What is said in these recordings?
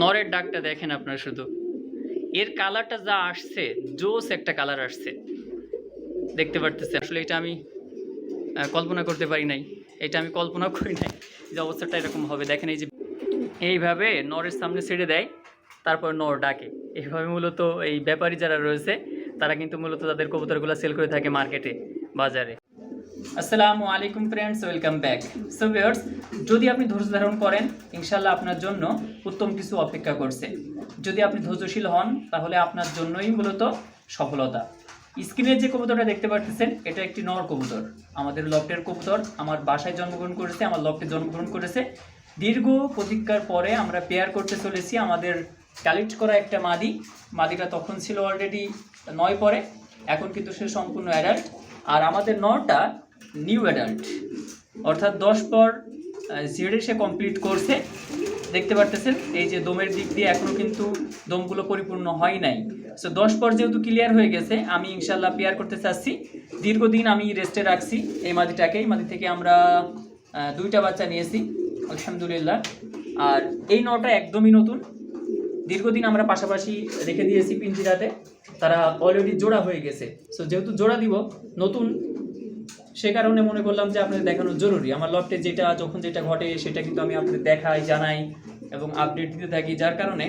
নরের ডাকটা দেখেন আপনারা শুধু, এর কালারটা যা আসছে, জোস একটা কালার আসছে, দেখতে পারতেছে। আসলে এটা আমি কল্পনা করতে পারি নাই, এটা আমি কল্পনা করি নাই যে অবস্থাটা এরকম হবে। দেখেন এই যে এইভাবে নরের সামনে ছেড়ে দেয়, তারপর নর ডাকে। এইভাবে মূলত এই ব্যাপারী যারা রয়েছে তারা কিন্তু মূলত তাদের কবুতরগুলো সেল করে থাকে মার্কেটে, বাজারে। আসসালামু আলাইকুম friends, welcome back. So viewers, যদি আপনি ধৈর্য ধারণ করেন, ইনশাল্লাহ আপনার জন্য উত্তম কিছু অপেক্ষা করছে। যদি আপনি ধৈর্যশীল হন, তাহলে আপনার জন্যই মূলত সফলতা। স্ক্রিনে যে কবুতরটা দেখতে পাচ্ছেন, এটা একটি নর কবুতর, আমাদের লফটের কবুতর। আমার বাসায় জন্মগ্রহণ করেছে, আমার লফটে জন্মগ্রহণ করেছে। দীর্ঘ প্রতীক্ষার পরে আমরা পেয়ার করতে চলেছি আমাদের কালেক্ট করা একটা মাদিটা তখন ছিল অলরেডি 9 পরে, এখন কিন্তু সে সম্পূর্ণ অ্যাডাল্ট। আর আমাদের নরটা নিউ অ্যাডাল্ট, অর্থাৎ 10 পর জেডে সে কমপ্লিট করছে। দেখতে পারতেছেন এই যে দমের দিক দিয়ে এখনও কিন্তু দমগুলো পরিপূর্ণ হয় নাই। সো 10 পর যেহেতু ক্লিয়ার হয়ে গেছে, আমি ইনশাল্লাহ পেয়ার করতে চাচ্ছি। দীর্ঘদিন আমি রেস্টে রাখছি এই মাদিটাকে। এই মাদি থেকে আমরা 2টা বাচ্চা নিয়েছি আলহামদুলিল্লাহ। আর এই নটা একদমই নতুন, দীর্ঘদিন আমরা পাশাপাশি রেখে দিয়েছি পিঞ্জিরাতে, তারা অলরেডি জোড়া হয়ে গেছে। সো যেহেতু জোড়া দিব নতুন, সে কারণে মনে করলাম যে আপনাদের দেখানো জরুরি। আমার লফটে যখন যেটা ঘটে সেটা কিন্তু আমি আপনাদের দেখাই, জানাই এবং আপডেট দিতে থাকি। যার কারণে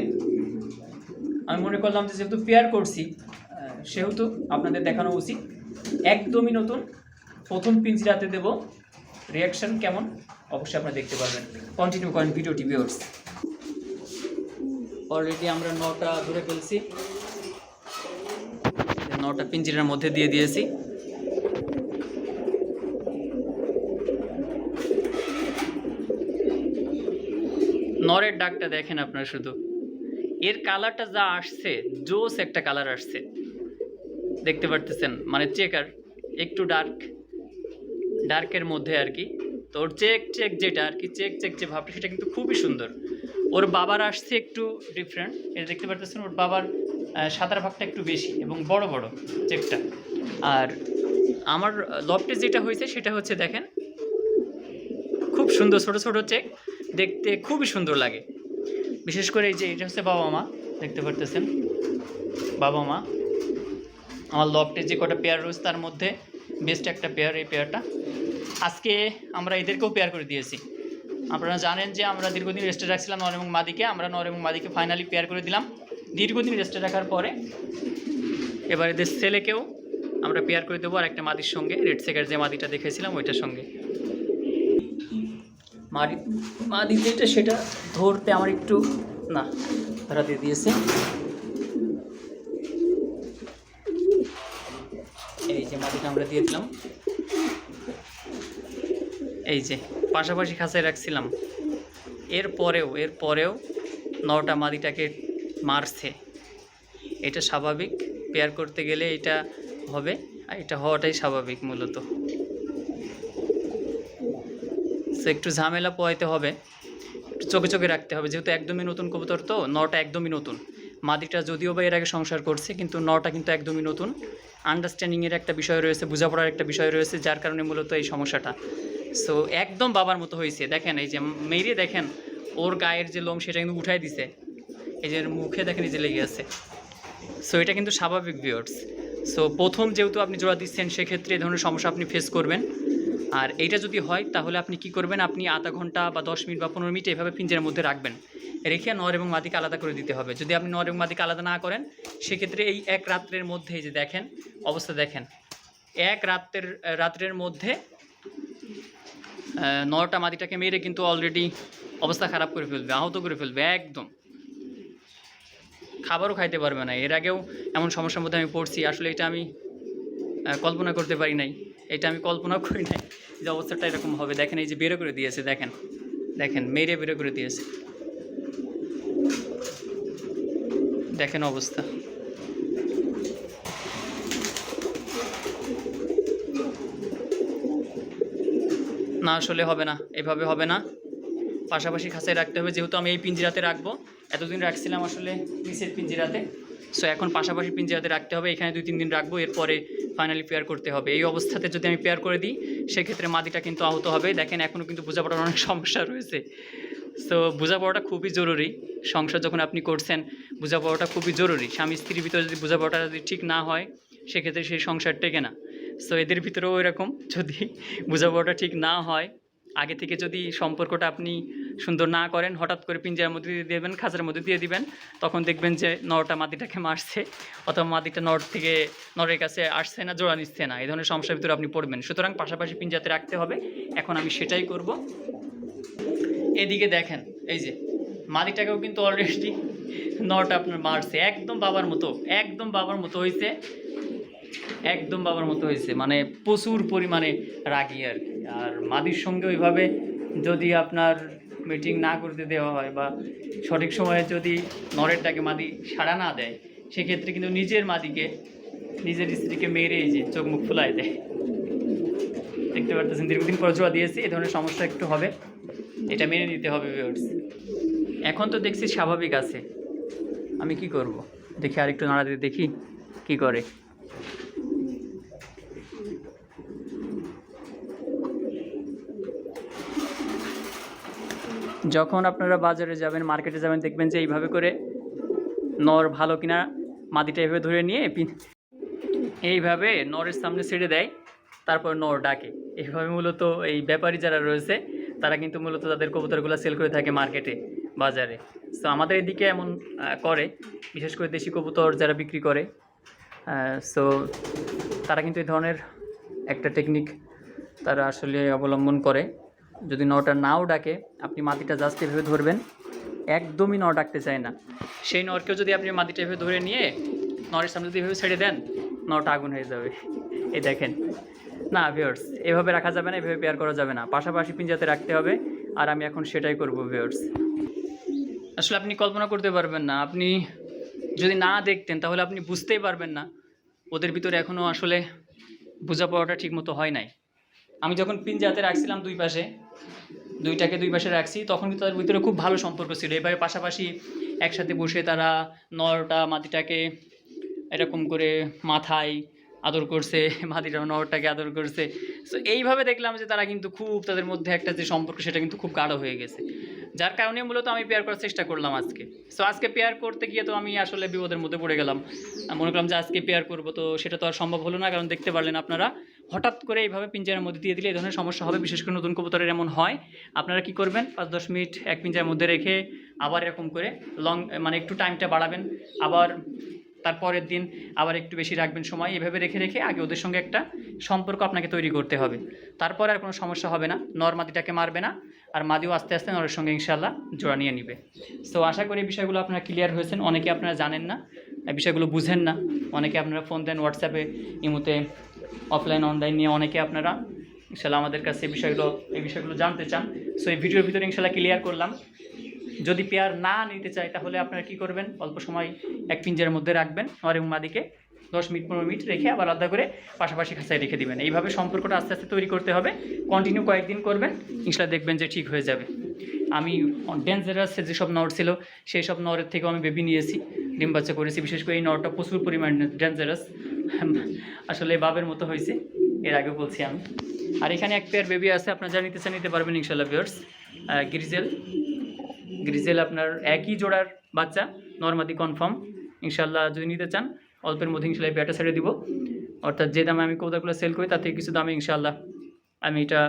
আমি মনে করলাম যে যেহেতু পেয়ার করছি, সেহেতু আপনাদের দেখানো উচিত। একদমই নতুন, প্রথম পিঞ্জিরাতে দেব। রিয়াকশন কেমন অবশ্যই আপনারা দেখতে পারবেন। কন্টিনিউ করেন ভিডিওটি ভিউয়ার্স। অলরেডি আমরা 9টা ধরে ফেলছি, 9টা পিঞ্জিরার মধ্যে দিয়ে দিয়েছি। নরের ডাকটা দেখেন আপনারা শুধু, এর কালারটা যা আসছে, জোস একটা কালার আসছে, দেখতে পারতেছেন। মানে চেকার, একটু ডার্কের মধ্যে আর কি। তো ওর চেক যেটা আর কি, চেক যে ভাবটা, সেটা কিন্তু খুবই সুন্দর। ওর বাবার আসছে একটু ডিফারেন্ট, এটা দেখতে পারতেছেন। ওর বাবার সাদার ভাগটা একটু বেশি এবং বড় চেকটা। আর আমার লফটে যেটা হয়েছে সেটা হচ্ছে দেখেন, খুব সুন্দর ছোট ছোট চেক, দেখতে খুবই সুন্দর লাগে। বিশেষ করে এই যে এটা হচ্ছে বাবা মা, দেখতে পারতেছেন বাবা মা। আমার লফটে যে কটা পেয়ার রয়েছে তার মধ্যে বেস্ট একটা পেয়ার এই পেয়ারটা। আজকে আমরা এদেরকেও পেয়ার করে দিয়েছি। আপনারা জানেন যে আমরা দীর্ঘদিন রেস্টে রাখছিলাম নর এবং মাদিকে। আমরা নর এবং মাদিকে ফাইনালি পেয়ার করে দিলাম দীর্ঘদিন রেস্টে রাখার পরে। এবার এদের ছেলেকেও আমরা পেয়ার করে দেবো আর একটা মাদির সঙ্গে, রেড চেকার যে মাদিটা দেখেছিলাম ওইটার সঙ্গে। মাদি যেটা সেটা ধরতে আমার একটু না ধরা দিয়ে দিয়েছে। এই যে মাদিটা আমরা দিয়ে দিলাম, এই যে পাশাপাশি খাঁচায় রাখছিলাম। এরপরেও 9টা মাদিটাকে মারছে। এটা স্বাভাবিক, পেয়ার করতে গেলে এটা হবে, আর এটা হওয়াটাই স্বাভাবিক মূলত। সো একটু ঝামেলা পোয়াইতে হবে, একটু চোখে রাখতে হবে, যেহেতু একদমই নতুন কবুতর। তো 9টা একদমই নতুন, মাদিটা যদিও বা এর আগে সংসার করছে, কিন্তু 9টা কিন্তু একদমই নতুন। আন্ডারস্ট্যান্ডিংয়ের একটা বিষয় রয়েছে, বোঝাপড়ার একটা বিষয় রয়েছে, যার কারণে মূলত এই সমস্যাটা। সো একদম বাবার মতো হয়েছে। দেখেন এই যে মেরে দেখেন, ওর গায়ের যে লোম সেটা কিন্তু উঠাই দিছে, এই যে মুখে দেখেন এই যে লেগে আছে। সো এটা কিন্তু স্বাভাবিক ভিউয়ার্স। সো প্রথম যেহেতু আপনি জোড়া দিচ্ছেন, সেক্ষেত্রে এই ধরনের সমস্যা আপনি ফেস করবেন। আর এইটা যদি হয় তাহলে আপনি কি করবেন, আপনি আধা ঘন্টা বা 10 মিনিট বা 15 মিনিট এভাবে পিঞ্জের মধ্যে রাখবেন, রেখে নর এবং মাদিকে আলাদা করে দিতে হবে। যদি আপনি নর এবং মাদিকে আলাদা না করেন, সেক্ষেত্রে এই এক রাত্রের মধ্যে এই যে দেখেন অবস্থা দেখেন, এক রাত্রের মধ্যে 9টা মাদিটাকে মেরে কিন্তু অলরেডি অবস্থা খারাপ করে ফেলবে, আহত করে ফেলবে, একদম খাবারও খাইতে পারবে না। এর আগেও এমন সমস্যার মধ্যে আমি পড়ছি। আসলে এটা আমি কল্পনা করতে পারি নাই, এটা আমি কল্পনা করি নাই যে অবস্থাটা এরকম হবে। দেখেন এই যে বেরো করে দিয়েছে, দেখেন মেরে বেরো করে দিয়েছে, দেখেন অবস্থা। না আসলে হবে না, এভাবে হবে না, পাশাপাশি খাঁচায় রাখতে হবে। যেহেতু আমি এই পিঞ্জিরাতে রাখবো, এতদিন রাখছিলাম আসলে নিচের পিঞ্জিরাতে। সো এখন পাশাপাশি পিঞ্জিরাতে রাখতে হবে, এখানে 2-3 দিন রাখবো, এরপরে ফাইনালি পেয়ার করতে হবে। এই অবস্থাতে যদি আমি পেয়ার করে দিই, সেক্ষেত্রে মাদিটা কিন্তু আহত হবে। দেখেন এখনও কিন্তু বোঝাপড়ার অনেক সমস্যা রয়েছে। সো বোঝাপড়াটা খুবই জরুরি। সংসার যখন আপনি করছেন, বোঝাপড়াটা খুবই জরুরি। স্বামী স্ত্রীর ভিতরে যদি বোঝাপড়াটা যদি ঠিক না হয়, সেক্ষেত্রে সেই সংসার টেকে না। সো এদের ভিতরেও এরকম, যদি বোঝাপড়াটা ঠিক না হয়, আগে থেকে যদি সম্পর্কটা আপনি সুন্দর না করেন, হঠাৎ করে পিঞ্জার মধ্যে দিয়ে দেবেন, খাঁচার মধ্যে দিয়ে দিবেন, তখন দেখবেন যে নরটা মাদিটাকে মারছে, অথবা মাদিটা নরের কাছে আসছে না, জোড়া নিচ্ছে না। এই ধরনের সমস্যার ভিতরে আপনি পড়বেন। সুতরাং পাশাপাশি পিঞ্জাতে রাখতে হবে। এখন আমি সেটাই করব। এদিকে দেখেন, এই যে মাদিটাকেও কিন্তু অলরেডি নরটা আপনার মারছে, একদম বাবার মতো, একদম বাবার মতো হয়েছে, একদম বাবার মতো হয়েছে, মানে প্রচুর পরিমাণে রাগী আর কি। আর মাদির সঙ্গে ওইভাবে যদি আপনার মিটিং না করতে দেওয়া হয়, বা সঠিক সময়ে যদি নরেরটাকে মাদি সাড়া না দেয়, সেক্ষেত্রে কিন্তু নিজের মাদিকে, নিজের স্ত্রীকে মেরে এই যে চোখ মুখ ফুলাই দেয়। দেখতে পারতেছেন, দীর্ঘদিন পর জোড়া দিয়েছি, এই ধরনের সমস্যা একটু হবে, এটা মেনে নিতে হবে ভিউয়ার্স। এখন তো দেখছি স্বাভাবিক আছে, আমি কি করব, দেখি আরেকটু নাড়া দিয়ে দেখি কি করে। যখন আপনারা বাজারে যাবেন, মার্কেটে যাবেন, দেখবেন যে এইভাবে করে নর ভালো কিনা মাদিটা এইভাবে ধরে নিয়ে এইভাবে নরের সামনে ছেড়ে দেয়, তারপর নর ডাকে। এইভাবে মূলত এই ব্যাপারী যারা রয়েছে, তারা কিন্তু মূলত তাদের কবুতরগুলো সেল করে থাকে মার্কেটে, বাজারে। সো আমাদের এদিকে এমন করে, বিশেষ করে দেশি কবুতর যারা বিক্রি করে, সো তারা কিন্তু এই ধরনের একটা টেকনিক তারা আসলে অবলম্বন করে। যদি নরটা নাও ডাকে, আপনি মাদিটা জাস্ট এভাবে ধরবেন, একদমই নর ডাকতে চায় না, সেই নরকেও যদি আপনি মাদিটা এভাবে ধরে নিয়ে নরের সামনে যদি এভাবে ছেড়ে দেন, নরটা আগুন হয়ে যাবে। এই দেখেন, না ভিউয়ার্স, এভাবে রাখা যাবে না, এভাবে পেয়ার করা যাবে না, পাশাপাশি পিঞ্জাতে রাখতে হবে। আর আমি এখন সেটাই করব ভিউয়ার্স। আসলে আপনি কল্পনা করতে পারবেন না, আপনি যদি না দেখতেন তাহলে আপনি বুঝতেই পারবেন না ওদের ভিতরে এখনও আসলে বোঝাপড়াটা ঠিকমতো হয় নাই। আমি যখন পিঞ্জাতে রাখছিলাম দুইটাকে দুই পাশে রাখছি, তখন কিন্তু তাদের ভিতরে খুব ভালো সম্পর্ক ছিল। এভাবে পাশাপাশি একসাথে বসে তারা নরটা মাদিটাকে এরকম করে মাথায় আদর করছে, মাদিটা নরটাকে আদর করছে। সো এইভাবে দেখলাম যে তারা কিন্তু খুব, তাদের মধ্যে একটা যে সম্পর্ক সেটা কিন্তু খুব গাঢ় হয়ে গেছে, যার কারণে মূলত আমি পেয়ার করার চেষ্টা করলাম আজকে। সো আজকে পেয়ার করতে গিয়ে তো আমি আসলে বিপদের মধ্যে পড়ে গেলাম। মনে করলাম যে আজকে পেয়ার করব, তো সেটা তো আর সম্ভব হলো না, কারণ দেখতে পারলেন আপনারা হঠাৎ করে এইভাবে পিঞ্জারের মধ্যে দিয়ে দিলে এই ধরনের সমস্যা হবে। বিশেষ করে নতুন কবুতরের এমন হয়। আপনারা কি করবেন, 5-10 মিনিট এক পিঞ্জারের মধ্যে রেখে আবার এরকম করে মানে একটু টাইমটা বাড়াবেন, আবার তারপরের দিন আবার একটু বেশি রাখবেন সময়, এভাবে রেখে রেখে আগে ওদের সঙ্গে একটা সম্পর্ক আপনাকে তৈরি করতে হবে। তারপর আর কোনো সমস্যা হবে না, নর মাদিটাকে মারবে না, আর মাদিও আস্তে আস্তে নরের সঙ্গে ইনশাল্লাহ জোড়া নিয়ে নিবে। সো আশা করি এই বিষয়গুলো আপনারা ক্লিয়ার হয়েছেন। অনেকে আপনারা জানেন না, এই বিষয়গুলো বুঝেন না, অনেকে আপনারা ফোন দেন হোয়াটসঅ্যাপে, ইমোতে, অফলাইন অনলাইন নিয়ে অনেকে আপনারা ইনশাল্লাহ আমাদের কাছে এই বিষয়গুলো জানতে চান। সো এই ভিডিওর ভিতরে ইনশাল্লাহ ক্লিয়ার করলাম। যদি পেয়ার না নিতে চায়, তাহলে আপনারা কি করবেন, অল্প সময় এক পিঞ্জারের মধ্যে রাখবেন নর এবং মাদিকে, 10-15 মিনিট রেখে আবার আলাদা করে পাশাপাশি খাঁচায় রেখে দিবেন। এইভাবে সম্পর্কটা আস্তে আস্তে তৈরি করতে হবে, কন্টিনিউ কয়েকদিন করবেন, ইনশাল্লাহ দেখবেন যে ঠিক হয়ে যাবে। আমি ডেঞ্জারাস যেসব নর ছিল, সেই সব নরের থেকেও আমি বেবি নিয়েছি, ডিম বাচ্চা করেছি। বিশেষ করে এই নরটা প্রচুর পরিমাণে ডেঞ্জারাস, আসলে বাবের মতো হয়েছে, এর আগে বলছি আমি। আর এখানে এক পেয়ার বেবি আছে, আপনারা যা নিতে চান নিতে পারবেন ইনশাল্লাহ ভিউয়ার্স। গ্রিজেল আপনার একই জোড়ার বাচ্চা, নরমাদি কনফার্ম। ইনশাল্লাহ যদি নিতে চান অল্পের মধ্যে ইনশাল্লাহ এই পেয়ারটা ছেড়ে দিব, অর্থাৎ যে দামে আমি কবুতরগুলো সেল করি তার থেকে কিছু দামে ইনশাল্লাহ আমি এটা